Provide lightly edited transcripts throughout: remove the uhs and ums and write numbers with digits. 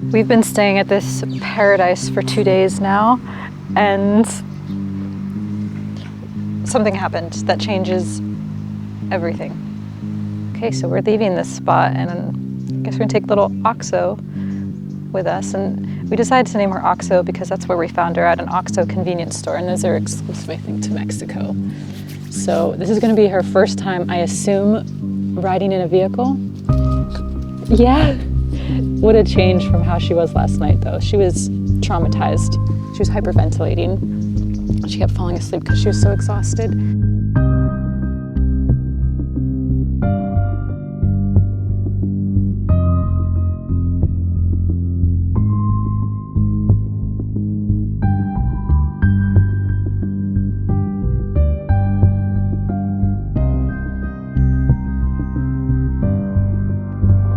We've been staying at this paradise for 2 days now, and something happened that changes everything. Okay, so we're leaving this spot, and I guess we're gonna take little Oxo with us, and we decided to name her Oxo because that's where we found her, at an Oxo convenience store, and those are exclusive, I think, to Mexico. So this is gonna be her first time, I assume, riding in a vehicle. Yeah. What a change from how she was last night, though. She was traumatized. She was hyperventilating. She kept falling asleep because she was so exhausted.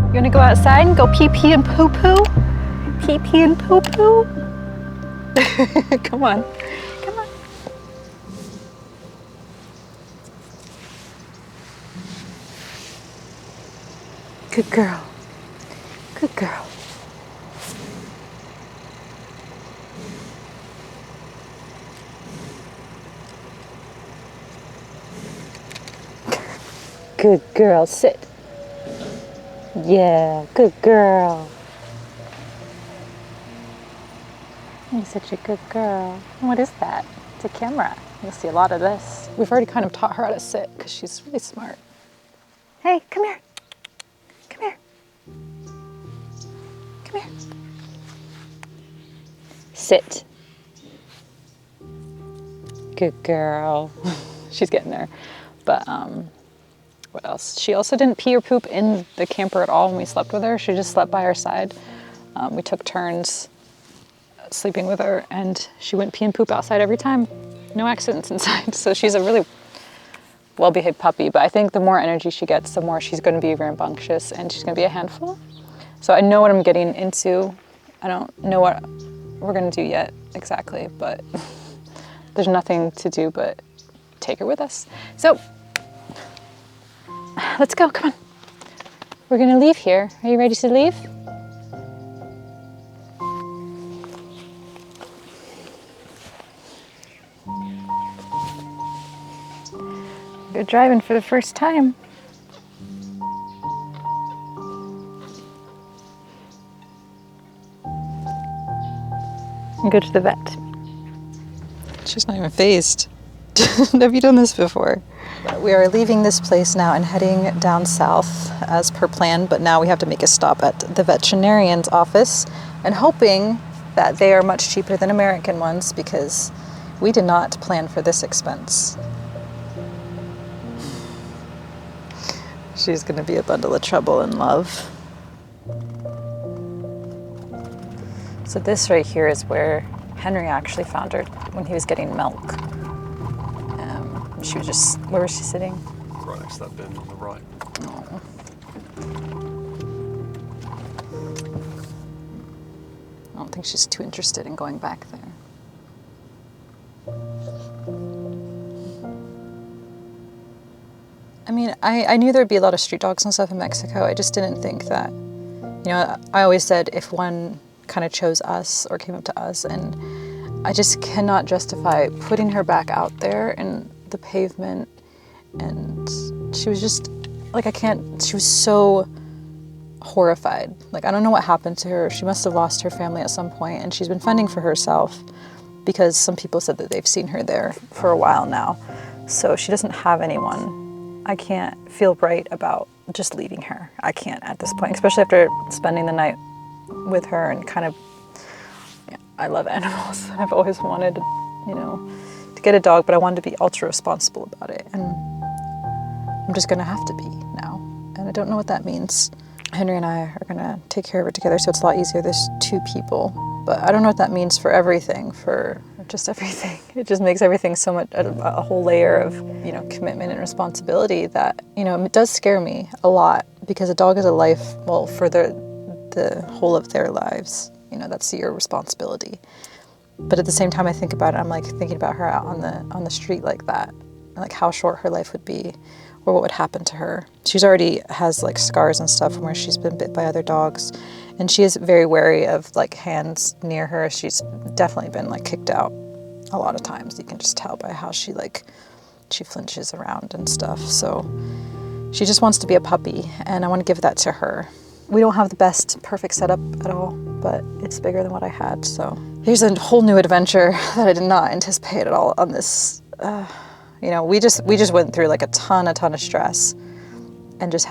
You wanna go outside and go pee-pee and poo-poo? Pee-pee and poo-poo? Come on, come on. Good girl, good girl. Good girl, sit. Yeah, good girl. You're such a good girl. What is that? It's a camera. You'll see a lot of this. We've already kind of taught her how to sit because she's really smart. Hey, come here. Come here. Come here. Sit. Good girl. She's getting there. But, what else? She also didn't pee or poop in the camper at all when we slept with her. She just slept by our side. We took turns sleeping with her, and she went pee and poop outside every time. No accidents inside. So she's a really well-behaved puppy, but I think the more energy she gets, the more she's going to be rambunctious, and she's going to be a handful. So I know what I'm getting into. I don't know what we're going to do yet exactly, but there's nothing to do but take her with us. So let's go, come on. We're gonna leave here. Are you ready to leave? You're driving for the first time. And go to the vet. She's not even phased. Have you done this before? We are leaving this place now and heading down south as per plan, but now we have to make a stop at the veterinarian's office and hoping that they are much cheaper than American ones because we did not plan for this expense. She's gonna be a bundle of trouble and love. So this right here is where Henry actually found her when he was getting milk. She was just, where was she sitting? Right next to that bin on the right. Oh. I don't think she's too interested in going back there. I mean, I knew there'd be a lot of street dogs and stuff in Mexico. I just didn't think that, you know, I always said if one kind of chose us or came up to us, and I just cannot justify putting her back out there in the pavement, and she was just like, she was so horrified. Like, I don't know what happened to her. She must have lost her family at some point, and she's been fending for herself because some people said that they've seen her there for a while now. So she doesn't have anyone. I can't feel right about just leaving her. I can't at this point, especially after spending the night with her and kind of, yeah, I love animals. I've always wanted, you know, to get a dog, but I wanted to be ultra responsible about it. And I'm just gonna have to be now. And I don't know what that means. Henry and I are gonna take care of it together, so it's a lot easier. There's 2 people, but I don't know what that means for everything, for just everything. It just makes everything so much, a whole layer of, you know, commitment and responsibility that, you know, it does scare me a lot, because a dog is a life, well, for the whole of their lives. You know, that's your responsibility. But at the same time, I think about it, I'm like thinking about her out on the street like that, like how short her life would be, or what would happen to her. She's already has like scars and stuff from where she's been bit by other dogs, And she is very wary of like hands near her. She's definitely been like kicked out a lot of times. You can just tell by how she flinches around and stuff. So she just wants to be a puppy, and I want to give that to her. We don't have the best perfect setup at all, but it's bigger than what I had. So here's a whole new adventure that I did not anticipate at all on this. You know, we just went through like a ton of stress, and just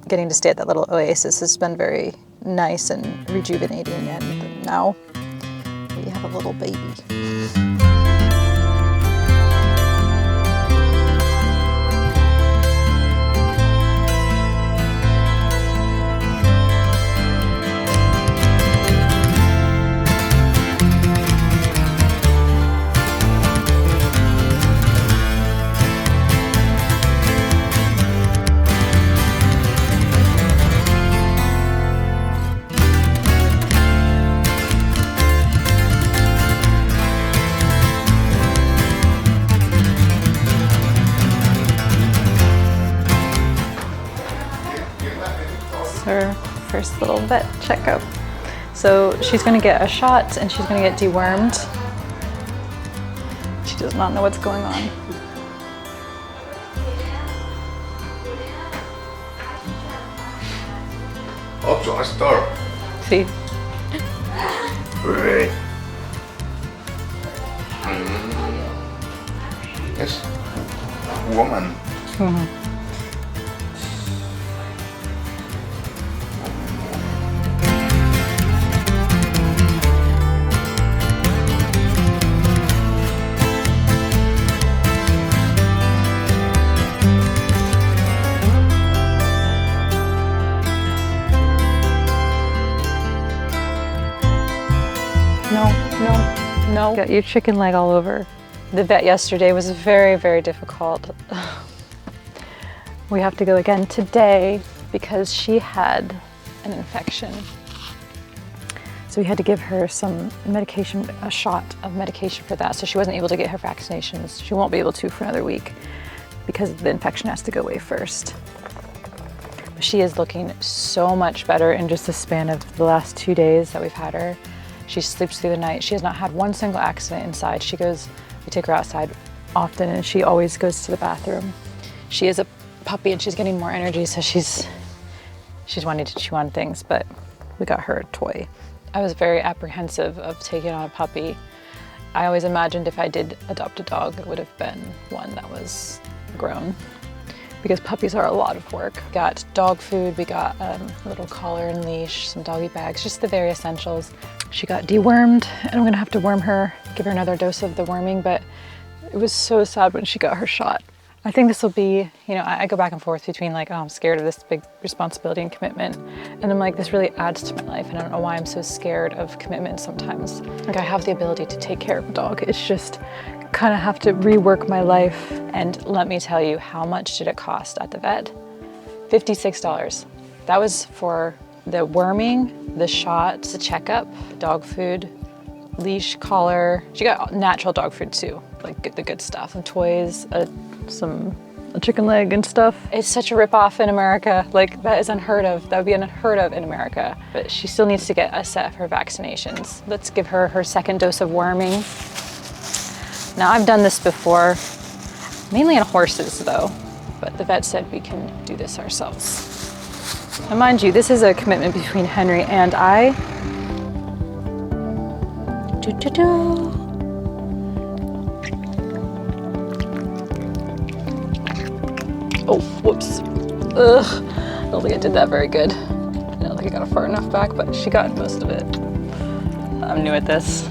getting to stay at that little oasis has been very nice and rejuvenating. And now we have a little baby. Her first little vet checkup. So she's going to get a shot and she's going to get dewormed. She does not know what's going on. Also, I start. See? Great. Yes, woman. No. Got your chicken leg all over. The vet yesterday was very difficult. We have to go again today because she had an infection. So we had to give her some medication, a shot of medication for that. So she wasn't able to get her vaccinations. She won't be able to for another week because the infection has to go away first. But she is looking so much better in just the span of the last 2 days that we've had her. She sleeps through the night. She has not had one single accident inside. We take her outside often and she always goes to the bathroom. She is a puppy and she's getting more energy, so she's wanting to chew on things, but we got her a toy. I was very apprehensive of taking on a puppy. I always imagined if I did adopt a dog, it would have been one that was grown, because puppies are a lot of work. We got dog food, we got a little collar and leash, some doggy bags, just the very essentials. She got dewormed and I'm gonna have to worm her, give her another dose of the worming, but it was so sad when she got her shot. I think this will be, I go back and forth between like, oh, I'm scared of this big responsibility and commitment. And I'm like, this really adds to my life. And I don't know why I'm so scared of commitment sometimes. Like I have the ability to take care of a dog. It's just kind of have to rework my life. And let me tell you, how much did it cost at the vet? $56. That was for the worming, the shots, the checkup, dog food, leash, collar. She got natural dog food too, like the good stuff, and toys, a chicken leg and stuff. It's such a ripoff in America. Like that is unheard of. That would be unheard of in America. But she still needs to get a set of her vaccinations. Let's give her her second dose of worming. Now I've done this before, mainly on horses though, but the vet said we can do this ourselves. And mind you, this is a commitment between Henry and I. Oh, whoops. Ugh, I don't think I did that very good. I don't think I got far enough back, but she got most of it. I'm new at this.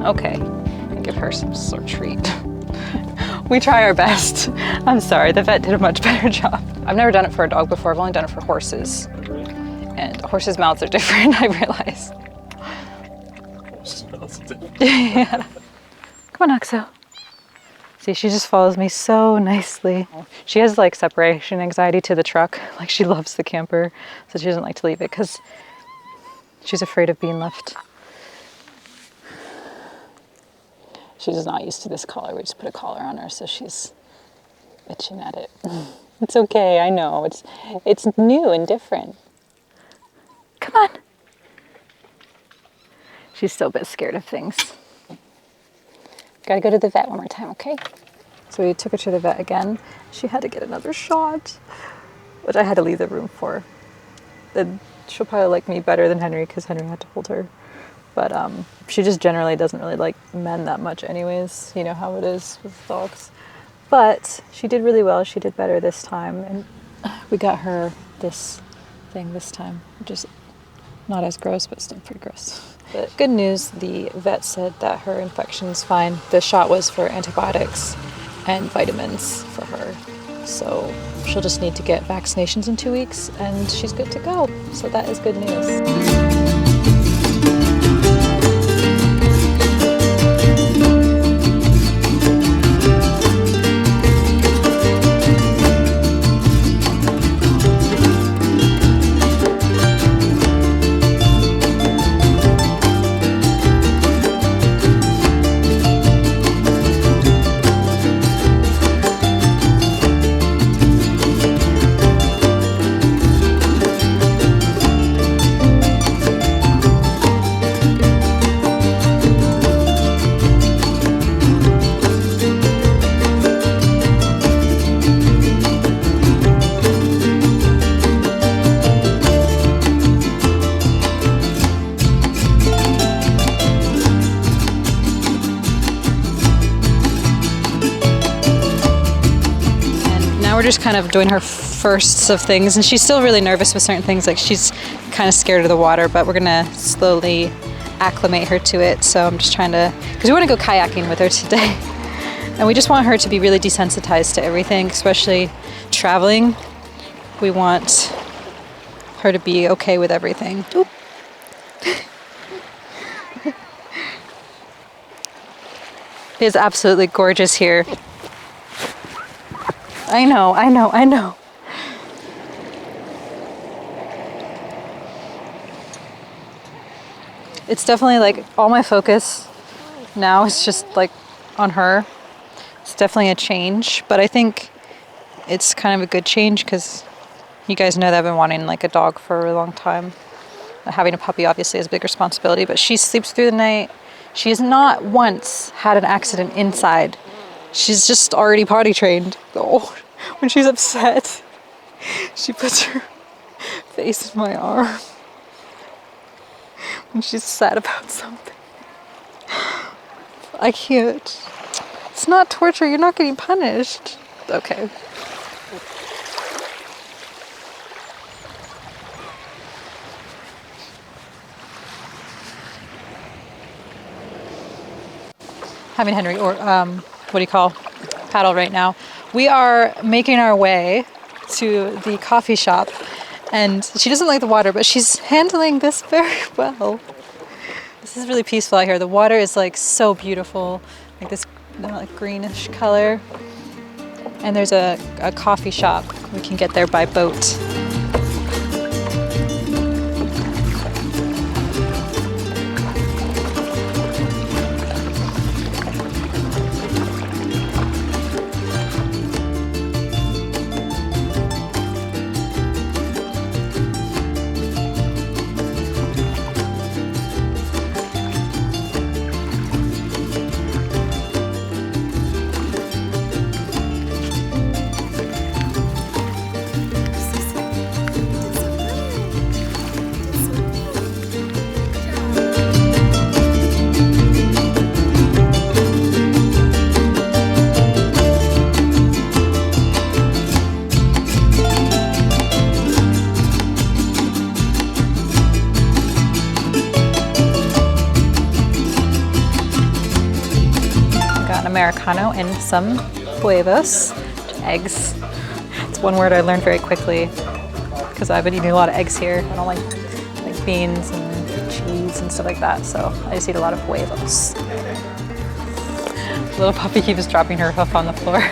Okay, and give her some sort of treat. We try our best. I'm sorry, the vet did a much better job. I've never done it for a dog before. I've only done it for horses. And horses' mouths are different, I realize. Horses' mouths are different. Yeah. Come on, Oxo. See, she just follows me so nicely. She has like separation anxiety to the truck. Like she loves the camper, so she doesn't like to leave it because she's afraid of being left. She's just not used to this collar. We just put a collar on her, so she's itching at it. It's okay, I know. It's new and different. Come on. She's still a bit scared of things. Gotta go to the vet one more time, okay? So we took her to the vet again. She had to get another shot, which I had to leave the room for. And she'll probably like me better than Henry because Henry had to hold her. But she just generally doesn't really like men that much anyways. You know how it is with dogs. But she did really well. She did better this time. And we got her this thing this time, which is not as gross, but still pretty gross. But good news, the vet said that her infection's fine. The shot was for antibiotics and vitamins for her. So she'll just need to get vaccinations in 2 weeks and she's good to go. So that is good news. We're just kind of doing her firsts of things, and she's still really nervous with certain things. Like she's kind of scared of the water, but we're gonna slowly acclimate her to it. So I'm just trying to, because we want to go kayaking with her today, and we just want her to be really desensitized to everything, especially traveling. We want her to be okay with everything. Oop. It is absolutely gorgeous here. I know. It's definitely like all my focus now is just like on her. It's definitely a change, but I think it's kind of a good change because you guys know that I've been wanting like a dog for a long time. Having a puppy obviously is a big responsibility, but she sleeps through the night. She has not once had an accident inside. She's just already potty trained. Oh, when she's upset, she puts her face in my arm. When she's sad about something. I can't. It's not torture. You're not getting punished. Okay. Having Henry, or what do you call, paddle right now. We are making our way to the coffee shop, and she doesn't like the water, but she's handling this very well. This is really peaceful out here. The water is like so beautiful, like this like greenish color. And there's a coffee shop. We can get there by boat. Americano and some huevos, eggs. It's one word I learned very quickly because I've been eating a lot of eggs here. I don't like beans and cheese and stuff like that, so I just eat a lot of huevos. Little puppy keeps dropping her hoof on the floor.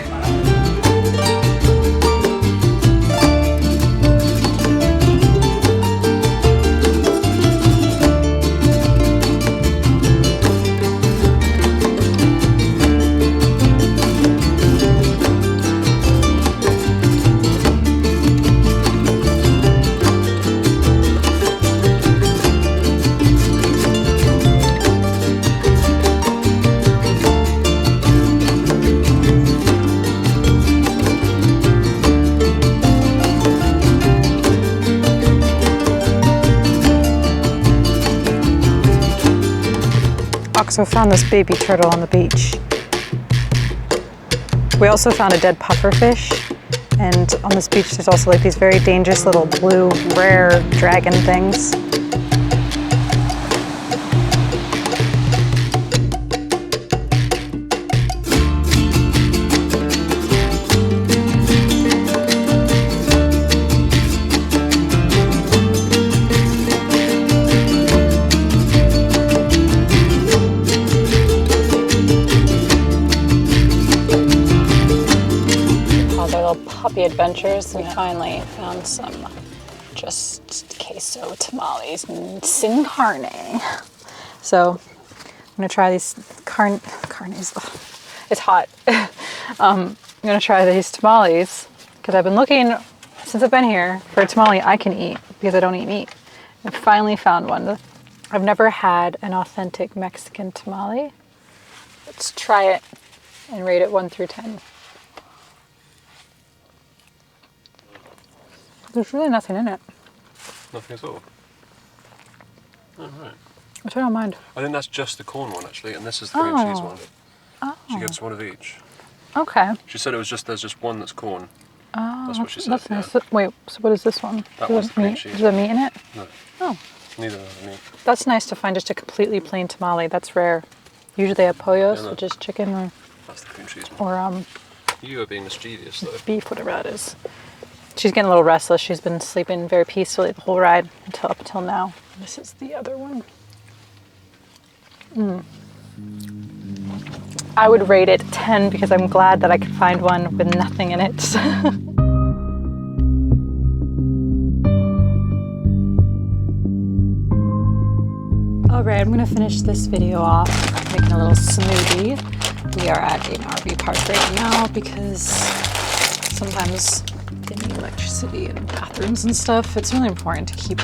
also found this baby turtle on the beach. We also found a dead pufferfish, and on this beach there's also like these very dangerous little blue rare dragon things. Puppy adventures, we finally found some just queso tamales sin carne. So I'm gonna try these carnes. It's hot. I'm gonna try these tamales because I've been looking since I've been here for a tamale I can eat because I don't eat meat. I finally found one. I've never had an authentic Mexican tamale. Let's try it and rate it 1 through 10. There's really nothing in it. Nothing at all? Oh, right. Which I don't mind. I think that's just the corn one, actually, and this is the cream cheese one. Oh. She gave us one of each. Okay. She said there's just one that's corn. Oh, that's what she said. That's nice. Yeah. Wait, so what is this one? That one's cream cheese. Is there meat in it? No. Oh. Neither of them meat. That's nice to find just a completely plain tamale. That's rare. Usually they have pollos, which is chicken or... That's the cream cheese one. Or, You are being mischievous, though. beef, whatever that is. She's getting a little restless. She's been sleeping very peacefully the whole ride up until now. This is the other one. I would rate it 10 because I'm glad that I could find one with nothing in it. All right, I'm gonna finish this video off making a little smoothie. We are at an RV park right now because sometimes they need electricity and bathrooms and stuff. It's really important to keep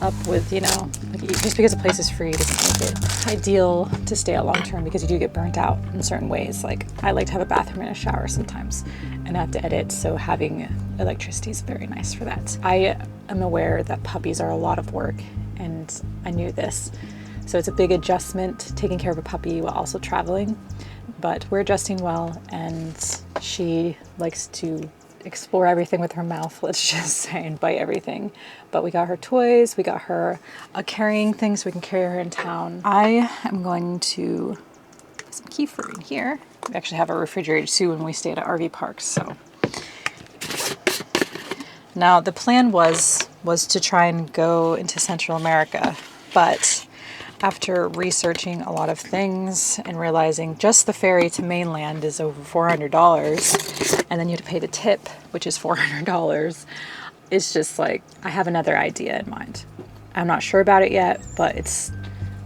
up with, you know, like just because a place is free doesn't make it ideal to stay out long term because you do get burnt out in certain ways. Like I like to have a bathroom and a shower sometimes and I have to edit, so having electricity is very nice for that. I am aware that puppies are a lot of work and I knew this. So it's a big adjustment taking care of a puppy while also traveling, but we're adjusting well and she likes to explore everything with her mouth, let's just say, and bite everything. But we got her toys, we got her a carrying thing so we can carry her in town. I am going to put some kefir in here. We actually have a refrigerator too when we stay at RV parks, so. Now the plan was to try and go into Central America, but after researching a lot of things and realizing just the ferry to mainland is over $400 and then you have to pay the tip, which is $400, it's just like, I have another idea in mind. I'm not sure about it yet, but it's,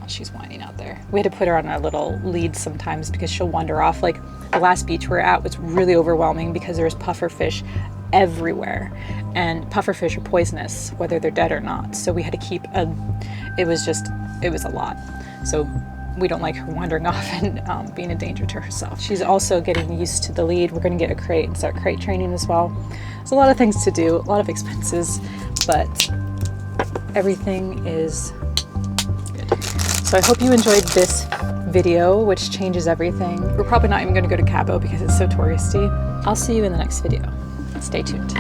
oh, she's whining out there. We had to put her on a little lead sometimes because she'll wander off. Like the last beach we were at was really overwhelming because there was pufferfish everywhere, and pufferfish are poisonous whether they're dead or not, so we had to keep it was a lot, so we don't like her wandering off and being a danger to herself. She's also getting used to the lead. We're going to get a crate and start crate training as well. There's a lot of things to do, a lot of expenses, but everything is good. So I hope you enjoyed this video, which changes everything. We're probably not even going to go to Cabo because it's so touristy. I'll see you in the next video. Stay tuned.